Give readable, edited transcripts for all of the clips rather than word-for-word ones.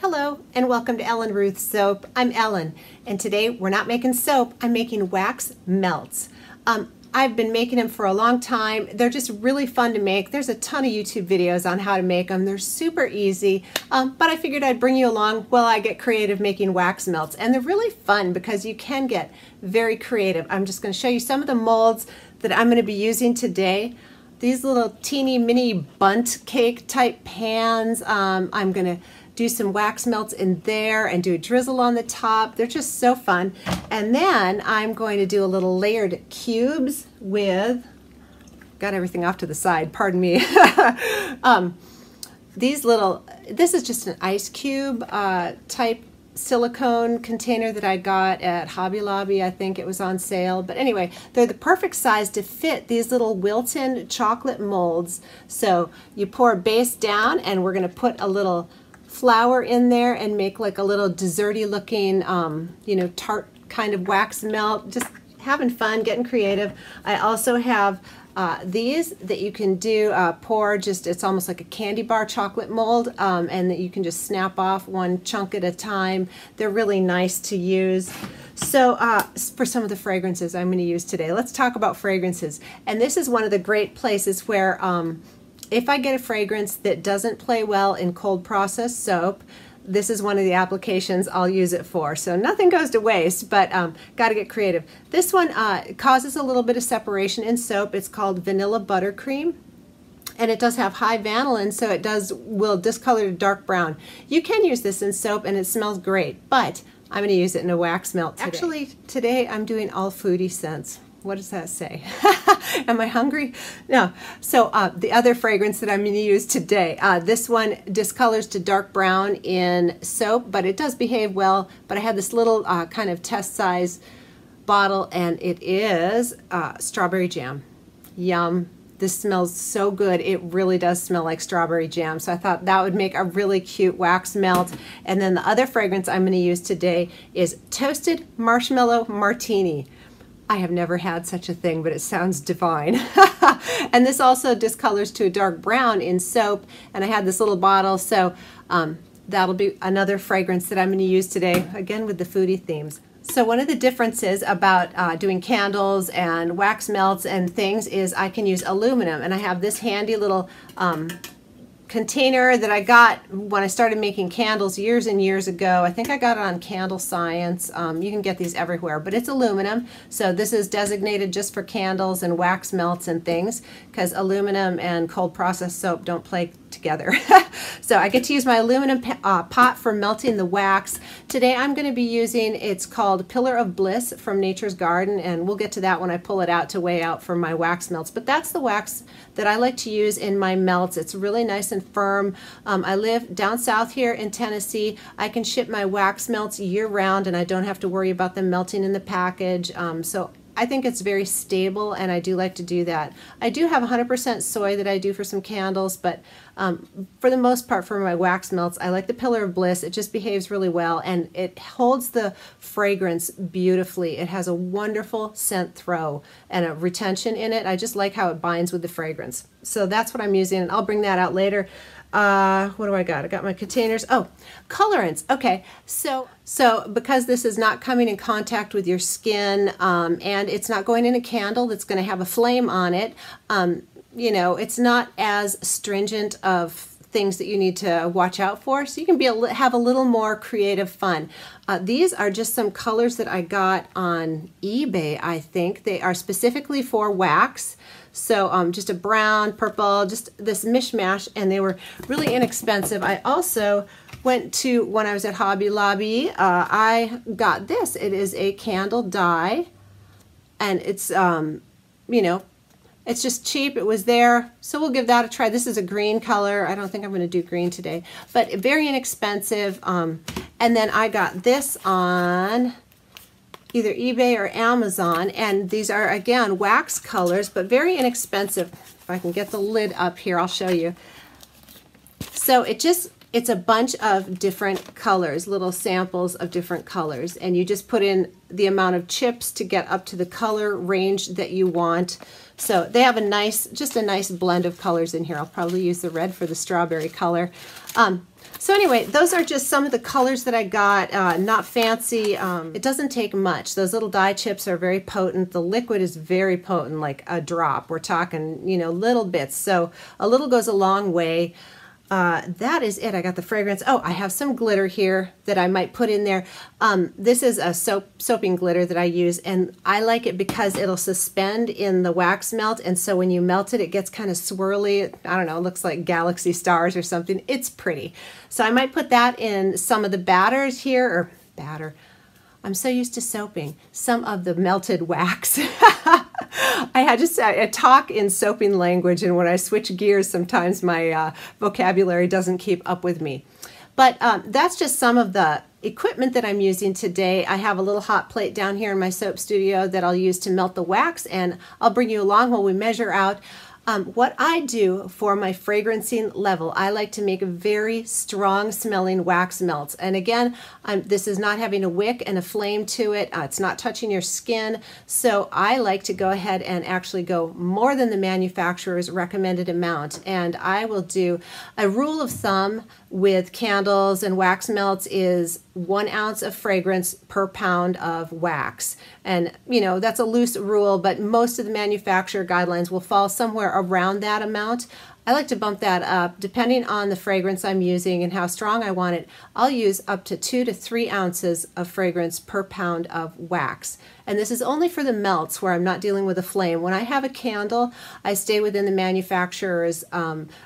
Hello and welcome to Ellen Ruth Soap. I'm Ellen and today we're not making soap, I'm making wax melts. I've been making them for a long time. They're just really fun to make. There's a ton of YouTube videos on how to make them. They're super easy, but I figured I'd bring you along while I get creative making wax melts. And they're really fun because you can get very creative. I'm just going to show you some of the molds that I'm going to be using today. These little teeny mini bundt cake type pans. I'm going to do some wax melts in there and do a drizzle on the top. They're just so fun. And then I'm going to do a little layered cubes with, got everything off to the side, pardon me. This is just an ice cube type silicone container that I got at Hobby Lobby. I think it was on sale. But anyway, they're the perfect size to fit these little Wilton chocolate molds. So you pour a base down and we're going to put a little flour in there and make like a little desserty looking, tart kind of wax melt. Just having fun, getting creative. I also have these that you can do pour just, it's almost like a candy bar chocolate mold, and that you can just snap off one chunk at a time. They're really nice to use. So for some of the fragrances I'm going to use today, let's talk about fragrances. And this is one of the great places where if I get a fragrance that doesn't play well in cold process soap, this is one of the applications I'll use it for. So nothing goes to waste, but got to get creative. This one causes a little bit of separation in soap. It's called Vanilla Buttercream, and it does have high vanillin, so it will discolor to dark brown. You can use this in soap, and it smells great, but I'm going to use it in a wax melt today. Actually, today I'm doing all foodie scents. What does that say? Am I hungry? No. So the other fragrance that I'm going to use today, this one discolors to dark brown in soap, but it does behave well. But I have this little kind of test size bottle, and it is strawberry jam. Yum. This smells so good. It really does smell like strawberry jam. So I thought that would make a really cute wax melt. And then the other fragrance I'm going to use today is Toasted Marshmallow Martini. I have never had such a thing, but it sounds divine. And this also discolors to a dark brown in soap, and I had this little bottle, so that'll be another fragrance that I'm going to use today, again with the foodie themes. So one of the differences about doing candles and wax melts and things is I can use aluminum, and I have this handy little container that I got when I started making candles years and years ago. I think I got it on Candle Science. You can get these everywhere, but it's aluminum. So this is designated just for candles and wax melts and things, because aluminum and cold process soap don't play together. So I get to use my aluminum pot for melting the wax. Today I'm going to be using, it's called Pillar of Bliss from Nature's Garden, and we'll get to that when I pull it out to weigh out for my wax melts. But that's the wax that I like to use in my melts. It's really nice and firm. I live down south here in Tennessee. I can ship my wax melts year round and I don't have to worry about them melting in the package. So I think it's very stable, and I do like to do that. I do have 100% soy that I do for some candles, but for the most part for my wax melts, I like the Pillar of Bliss. It just behaves really well, and it holds the fragrance beautifully. It has a wonderful scent throw and a retention in it. I just like how it binds with the fragrance. So that's what I'm using, and I'll bring that out later. What do I got? I got my containers. Oh, colorants. Okay, so because this is not coming in contact with your skin, and it's not going in a candle that's going to have a flame on it, it's not as stringent of things that you need to watch out for, so you can have a little more creative fun. These are just some colors that I got on eBay, I think. They are specifically for wax. So just a brown, purple, just this mishmash, and they were really inexpensive. I also went to, when I was at Hobby Lobby, I got this. It is a candle dye, and it's, it's just cheap. It was there, so we'll give that a try. This is a green color. I don't think I'm going to do green today, but very inexpensive. And then I got this on either eBay or Amazon, and these are, again, wax colors, but very inexpensive. If I can get the lid up here, I'll show you. So it just it's a bunch of different colors, little samples of different colors, and you just put in the amount of chips to get up to the color range that you want. So they have a nice, just a nice blend of colors in here. I'll probably use the red for the strawberry color. So anyway, those are just some of the colors that I got, not fancy. It doesn't take much. Those little dye chips are very potent. The liquid is very potent, like a drop. We're talking, you know, little bits. So a little goes a long way. That is it. I got the fragrance. Oh, I have some glitter here that I might put in there. This is a soaping glitter that I use, and I like it because it'll suspend in the wax melt, and so when you melt it, it gets kind of swirly. I don't know, it looks like galaxy stars or something. It's pretty. So I might put that in some of the batters here, or batter. I'm so used to soaping. Some of the melted wax. I had to say, I talk in soaping language, and when I switch gears, sometimes my vocabulary doesn't keep up with me. But that's just some of the equipment that I'm using today. I have a little hot plate down here in my soap studio that I'll use to melt the wax, and I'll bring you along while we measure out. What I do for my fragrancing level, I like to make very strong smelling wax melts. And again, this is not having a wick and a flame to it. It's not touching your skin. So I like to go ahead and actually go more than the manufacturer's recommended amount. And I will do a rule of thumb with candles and wax melts is 1 ounce of fragrance per pound of wax. And you know, that's a loose rule, but most of the manufacturer guidelines will fall somewhere around that amount. I like to bump that up depending on the fragrance I'm using and how strong I want it. I'll use up to 2 to 3 ounces of fragrance per pound of wax. And this is only for the melts where I'm not dealing with a flame. When I have a candle, I stay within the manufacturer's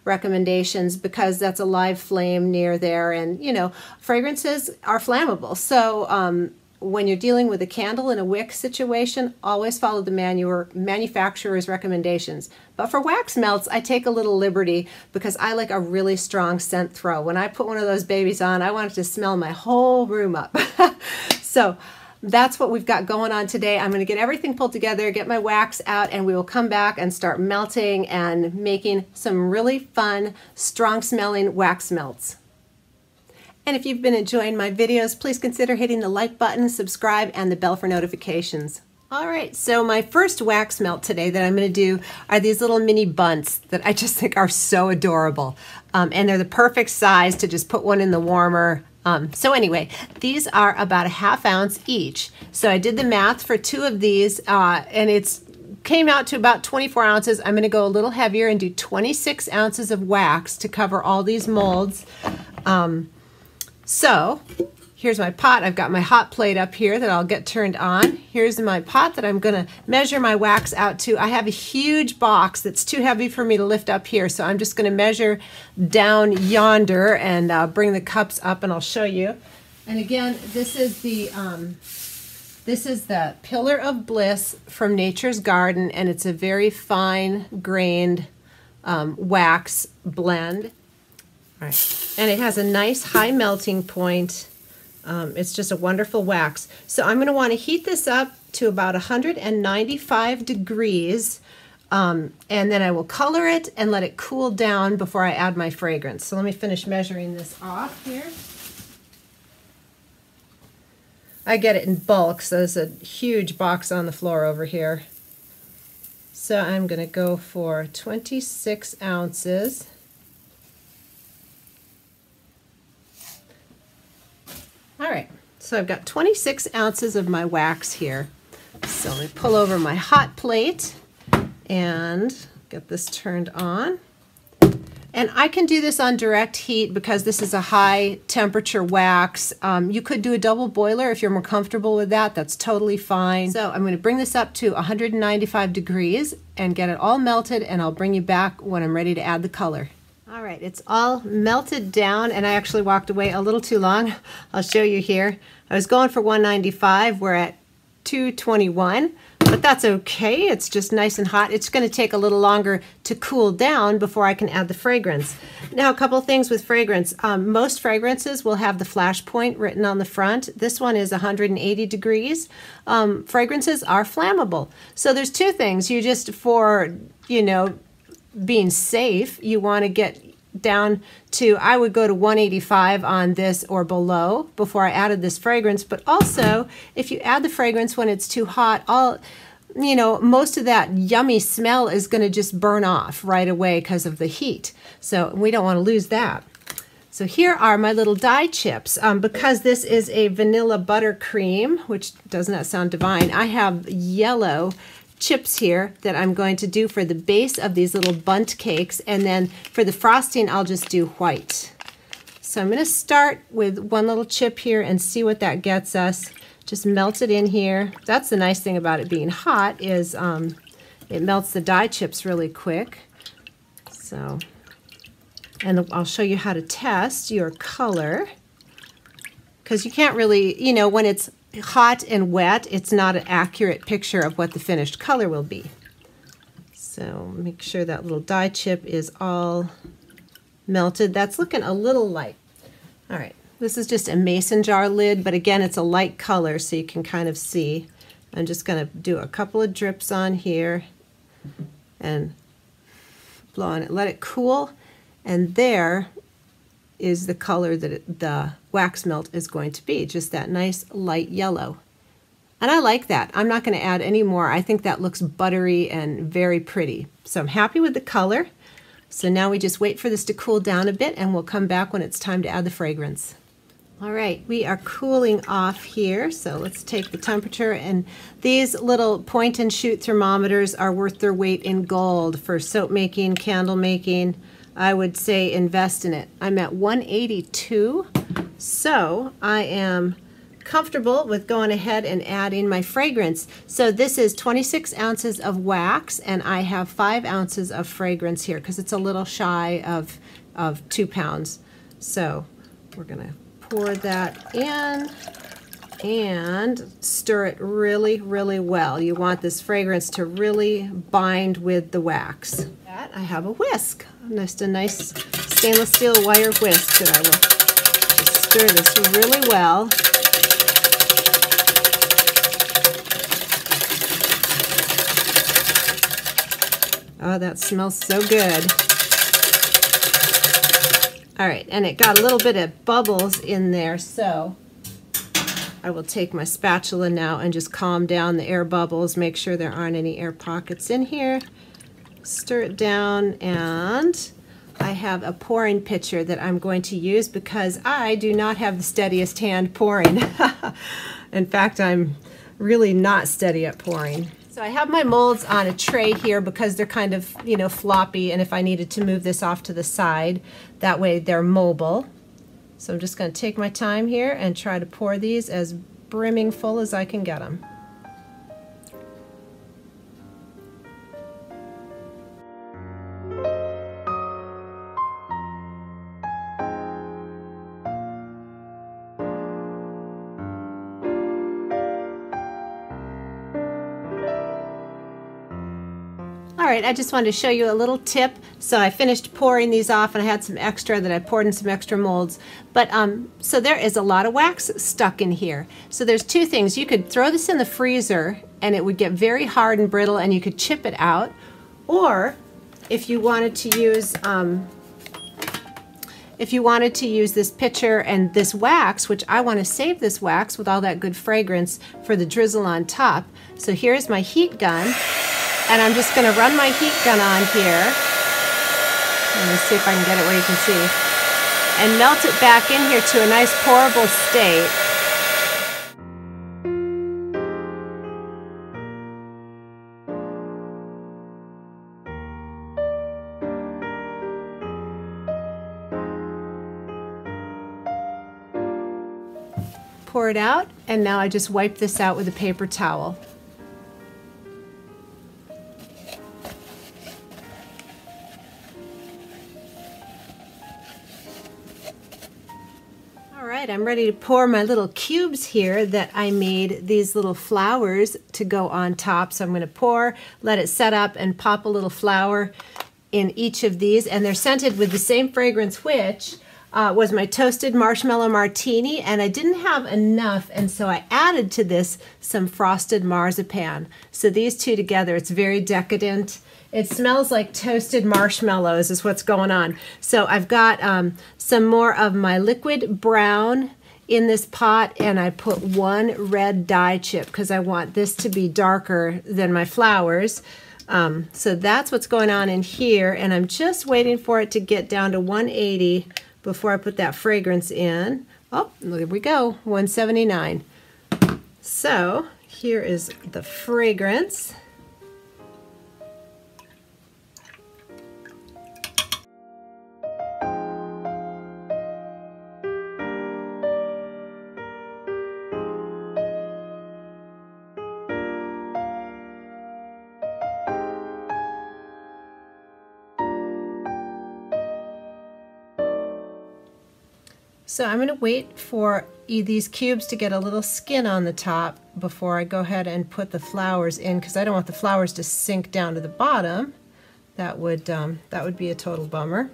recommendations because that's a live flame near there, and you know, fragrances are flammable. So when you're dealing with a candle in a wick situation, always follow the manufacturer's recommendations. But for wax melts, I take a little liberty because I like a really strong scent throw. When I put one of those babies on, I want it to smell my whole room up. So that's what we've got going on today. I'm going to get everything pulled together, get my wax out, and we will come back and start melting and making some really fun, strong smelling wax melts. And if you've been enjoying my videos, please consider hitting the like button, subscribe, and the bell for notifications. All right, so my first wax melt today that I'm going to do are these little mini Bundts that I just think are so adorable. And they're the perfect size to just put one in the warmer. So anyway, these are about a ½ ounce each. So I did the math for 2 of these, and it's came out to about 24 ounces. I'm going to go a little heavier and do 26 ounces of wax to cover all these molds. So here's my pot. I've got my hot plate up here that I'll get turned on. Here's my pot that I'm going to measure my wax out to. I have a huge box that's too heavy for me to lift up here, so I'm just going to measure down yonder and bring the cups up, and I'll show you. And again, this is the Pillar of Bliss from Nature's Garden, and it's a very fine grained wax blend. All right. And it has a nice high melting point. It's just a wonderful wax. So I'm going to want to heat this up to about 195 degrees, and then I will color it and let it cool down before I add my fragrance. So let me finish measuring this off here. I get it in bulk, so there's a huge box on the floor over here. So I'm going to go for 26 ounces. All right, so I've got 26 ounces of my wax here. So let me pull over my hot plate and get this turned on. And I can do this on direct heat because this is a high temperature wax. You could do a double boiler if you're more comfortable with that. That's totally fine. So I'm going to bring this up to 195 degrees and get it all melted, and I'll bring you back when I'm ready to add the color. All right, it's all melted down, and I actually walked away a little too long. I'll show you here. I was going for 195. We're at 221, but that's okay. It's just nice and hot. It's going to take a little longer to cool down before I can add the fragrance. Now, a couple things with fragrance. Most fragrances will have the flash point written on the front. This one is 180 degrees. Fragrances are flammable. So there's 2 things. You just, for, you know, being safe, you want to get down to, I would go to 185 on this or below before I added this fragrance. But also, if you add the fragrance when it's too hot, most of that yummy smell is going to just burn off right away because of the heat. So we don't want to lose that. So here are my little dye chips. Because this is a vanilla buttercream, which does not sound divine, I have yellow chips here that I'm going to do for the base of these little Bundt cakes, and then for the frosting I'll just do white. So I'm going to start with one little chip here and see what that gets us. Just melt it in here. That's the nice thing about it being hot is it melts the dye chips really quick. So, and I'll show you how to test your color, because you can't really, when it's hot and wet, it's not an accurate picture of what the finished color will be. So make sure that little dye chip is all melted. That's looking a little light. All right, this is just a mason jar lid, but again, it's a light color, so you can kind of see. I'm just going to do a couple of drips on here and blow on it. Let it cool, and there is the color that the wax melt is going to be, just that nice light yellow. And I like that. I'm not going to add any more. I think that looks buttery and very pretty. So I'm happy with the color. So now we just wait for this to cool down a bit, and we'll come back when it's time to add the fragrance. All right, we are cooling off here, so let's take the temperature. And these little point and shoot thermometers are worth their weight in gold for soap making, candle making. I would say invest in it. I'm at 182, so I am comfortable with going ahead and adding my fragrance. So this is 26 ounces of wax, and I have 5 ounces of fragrance here because it's a little shy of 2 pounds. So we're gonna pour that in and stir it really, really well. You want this fragrance to really bind with the wax. I have a whisk, just a nice stainless steel wire whisk that I will stir this really well. Oh, that smells so good. All right, and it got a little bit of bubbles in there, so I will take my spatula now and just calm down the air bubbles, make sure there aren't any air pockets in here. Stir it down, and I have a pouring pitcher that I'm going to use because I do not have the steadiest hand pouring. In fact, I'm really not steady at pouring. So I have my molds on a tray here because they're kind of, floppy, and if I needed to move this off to the side, that way they're mobile. So I'm just going to take my time here and try to pour these as brimming full as I can get them. All right, I just wanted to show you a little tip. So I finished pouring these off, and I had some extra that I poured in some extra molds. But so there is a lot of wax stuck in here. So there's two things. You could throw this in the freezer, and it would get very hard and brittle, and you could chip it out. Or if you wanted to use this pitcher and this wax, which I want to save this wax with all that good fragrance for the drizzle on top. So here's my heat gun. And I'm just going to run my heat gun on here. Let me see if I can get it where you can see. And melt it back in here to a nice pourable state. Pour it out, and now I just wipe this out with a paper towel. I'm ready to pour my little cubes here that I made these little flowers to go on top. So I'm going to pour, let it set up, and pop a little flower in each of these. And they're scented with the same fragrance, which was my toasted marshmallow martini. And I didn't have enough, and so I added to this some frosted marzipan. So these two together, it's very decadent. It smells like toasted marshmallows is what's going on. So I've got some more of my liquid brown in this pot, and I put 1 red dye chip because I want this to be darker than my flowers. So that's what's going on in here, and I'm just waiting for it to get down to 180 before I put that fragrance in. Oh, there we go, 179. So here is the fragrance. So I'm going to wait for these cubes to get a little skin on the top before I go ahead and put the flowers in, because I don't want the flowers to sink down to the bottom. That would be a total bummer.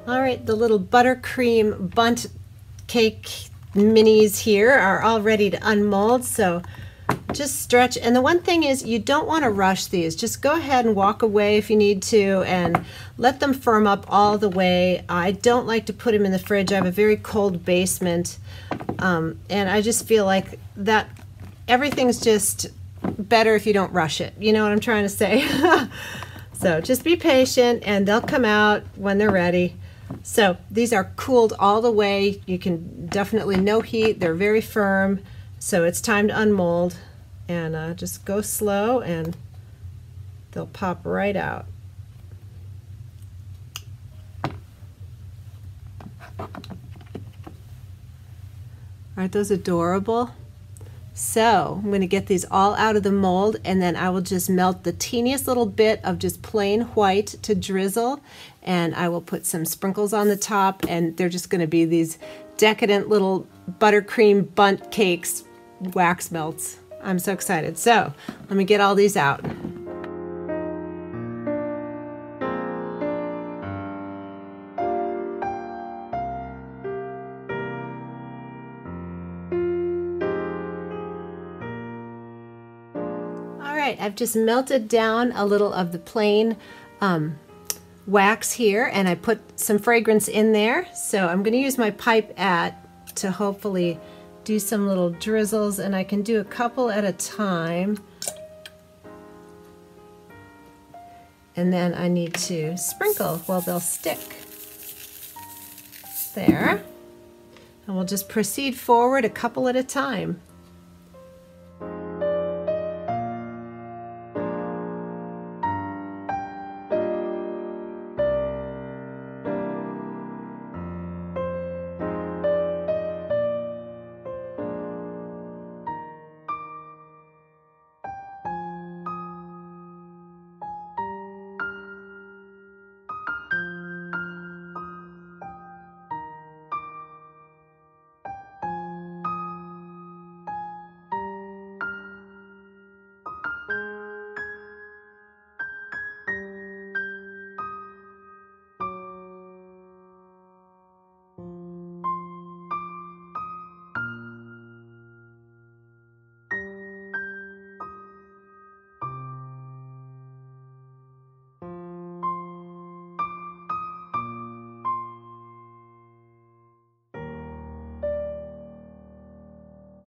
All right, the little buttercream Bundt cake minis here are all ready to unmold, so just stretch. And the one thing is, you don't want to rush these. Just go ahead and walk away if you need to and let them firm up all the way. I don't like to put them in the fridge. I have a very cold basement, and I just feel like that everything's just better if you don't rush it. You know what I'm trying to say? So just be patient and they'll come out when they're ready. So these are cooled all the way. You can definitely no heat. They're very firm. So it's time to unmold, and just go slow and they'll pop right out. Aren't those adorable? So I'm going to get these all out of the mold, and then I will just melt the teeniest little bit of just plain white to drizzle, and I will put some sprinkles on the top, and they're just going to be these decadent little buttercream Bundt cakes, wax melts. I'm so excited. So let me get all these out. I've just melted down a little of the plain wax here, and I put some fragrance in there. So I'm going to use my pipette to hopefully do some little drizzles, and I can do a couple at a time. And then I need to sprinkle while they'll stick. There. And we'll just proceed forward a couple at a time.